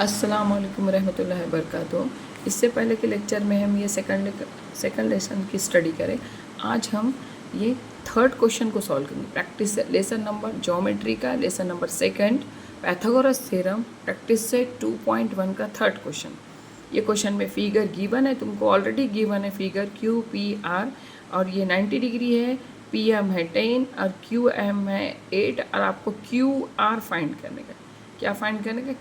अस्सलाम वालेकुम रहमतुल्लाहि वबरकातुहू। इससे पहले के लेक्चर में हम ये सेकंड लेसन की स्टडी करें। आज हम ये थर्ड क्वेश्चन को सॉल्व करेंगे। प्रैक्टिस से लेसन नंबर ज्योमेट्री का lesson number second Pythagoras theorem practice से 2.1 का थर्ड क्वेश्चन। ये क्वेश्चन में फिगर गिवन है, तुमको ऑलरेडी गिवन है फिगर क्यू पी आर, और ये 90 डिग्री है, पी एम है 10 और क्यू एम है 8, और आपको क्यू आर फाइंड करने का। क्या फाइंड करने का?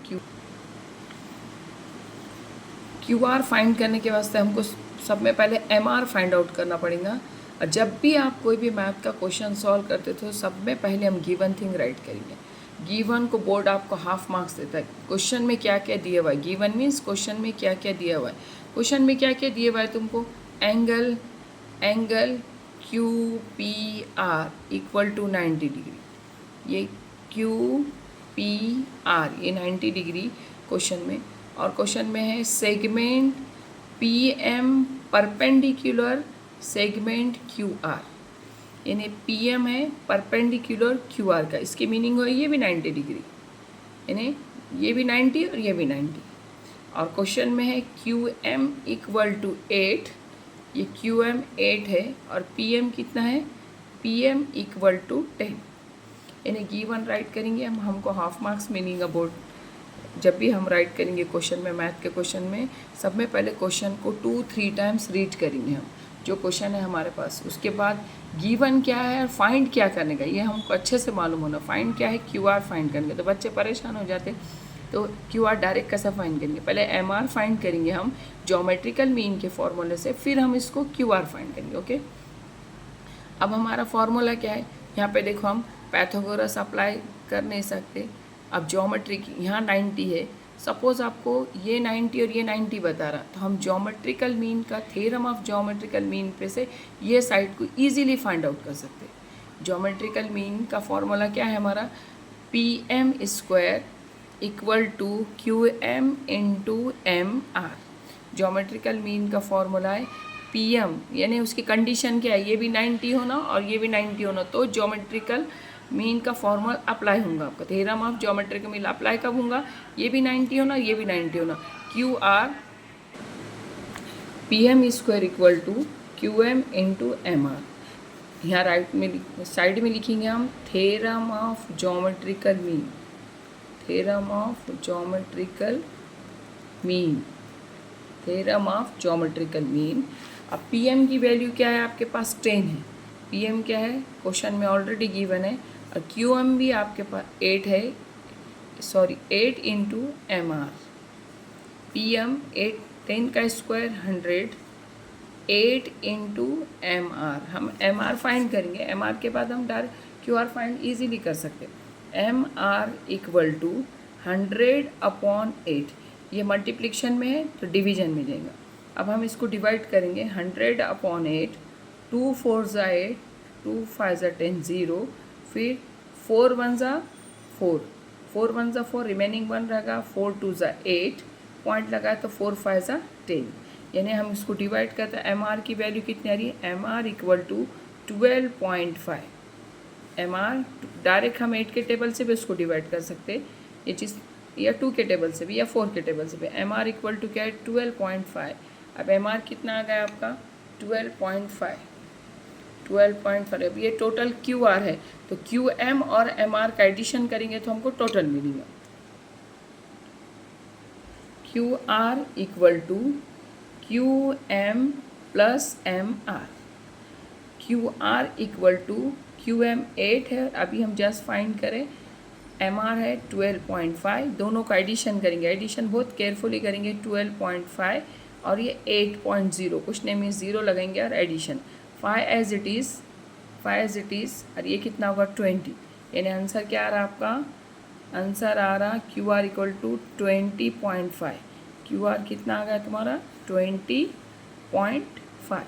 क्यू आर फाइंड करने के वास्ते हमको सब में पहले एम आर फाइंड आउट करना पड़ेगा। और जब भी आप कोई भी मैथ का क्वेश्चन सॉल्व करते थे सब में पहले हम गिवन थिंग राइट करेंगे। गिवन को बोर्ड आपको हाफ मार्क्स देता है। क्वेश्चन में क्या क्या दिया हुआ है, गिवन मीन्स क्वेश्चन में क्या क्या दिया हुआ है। क्वेश्चन में क्या क्या दिया हुआ है तुमको? Angle Q P R equal to 90 degree. ये क्यू पी आर ये 90 डिग्री क्वेश्चन में। और क्वेश्चन में है segment P M perpendicular segment Q R, यानी पी एम है परपेंडिकुलर क्यू आर का। इसकी मीनिंग हो ये भी 90 डिग्री, यानी ये भी 90 और ये भी 90। और क्वेश्चन में है क्यू एम इक्वल टू 8, ये क्यू एम 8 है और पी एम कितना है? P M equal to 10। यानी गिवन राइट करेंगे हम, हमको हाफ मार्क्स मिलेगा बोर्ड। जब भी हम राइट करेंगे क्वेश्चन में, मैथ के क्वेश्चन में सब में पहले क्वेश्चन को 2-3 टाइम्स रीड करेंगे हम, जो क्वेश्चन है हमारे पास। उसके बाद गिवन क्या है और फाइंड क्या करने का, ये हमको अच्छे से मालूम होना। फाइंड क्या है? क्यू आर फाइंड करने का। तो बच्चे परेशान हो जाते, तो क्यू आर डायरेक्ट कैसे फाइंड करेंगे? पहले एम आर फाइंड करेंगे हम ज्योमेट्रिकल मीन के फॉर्मूले से, फिर हम इसको क्यू आर फाइंड करेंगे। ओके, अब हमारा फॉर्मूला क्या है? यहाँ पे देखो, हम पाइथागोरस अप्लाई कर नहीं सकते। अब ज्योमेट्री की यहाँ 90 है, सपोज़ आपको ये 90 और ये 90 बता रहा, तो हम ज्योमेट्रिकल मीन का थ्योरम ऑफ ज्योमेट्रिकल मीन पे से ये साइड को इजीली फाइंड आउट कर सकते हैं। ज्योमेट्रिकल मीन का फॉर्मूला क्या है हमारा? P M square equal to Q M into M R. Geometrical mean का फॉर्मूला है पी एम, यानी उसकी कंडीशन क्या है? ये भी 90 होना और ये भी 90 होना, तो ज्योमेट्रिकल मीन का फॉर्मूला अप्लाई होगा आपका। Theorem of geometrical mean apply कब होगा? ये भी 90 होना, ये भी 90 होना। Q R P M square equal to Q M into M R. यहाँ राइट में साइड में लिखेंगे हम theorem of geometrical mean, theorem of geometrical mean, theorem of geometrical mean. अब पी एम की वैल्यू क्या है आपके पास? 10 है। पी एम क्या है? क्वेश्चन में ऑलरेडी गिवन है। और क्यू एम भी आपके पास 8 है, sorry 8 into M R. P M 8, 10 का स्क्वायर 100, 8 इंटू एम आर। हम एम आर फाइंड करेंगे, एम आर के बाद हम direct Q R find easily कर सकते हैं। M R equal to 100/8। ये मल्टीप्लिकेशन में है तो डिवीजन में जाएगा। अब हम इसको डिवाइड करेंगे 100/8, 2 4 ज़ा 8, 2 5 ज़ा 10, 0, फिर 4 1 ज़ा 4, 4 1 ज़ा 4, रिमेनिंग 1 रहेगा, 4 2 ज़ा 8, पॉइंट लगा तो 4 5 ज़ा 10। यानी हम इसको डिवाइड करते हैं, एम आर की वैल्यू कितनी आ रही है? M R equal to 12.5। M R direct हम 8 के टेबल से भी उसको डिवाइड कर सकते हैं, ये चीज़, या 2 के टेबल से भी या 4 के टेबल से भी। एम आर इक्वल टू क्या है? 12.5। अब एम आर कितना आ गया आपका? 12.5, 12.5। अब ये टोटल क्यू आर है, तो क्यू एम और एम आर का एडिशन करेंगे तो हमको टोटल मिलेगा। Q R equal to Q M plus M R. Q R equal to Q M 8 है, अभी हम जस्ट फाइंड करें। एम आर है 12.5, दोनों का एडिशन करेंगे, एडिशन बहुत केयरफुली करेंगे। 12.5 और ये 8.0, कुछ नहीं मीन्स 0 लगाएंगे और addition 5 as it is, 5 as it is, और ये कितना होगा? 20। यानी आंसर क्या आ रहा है आपका? आंसर आ रहा Q R equal to 20.5। Q R कितना आ गया तुम्हारा? 20.5।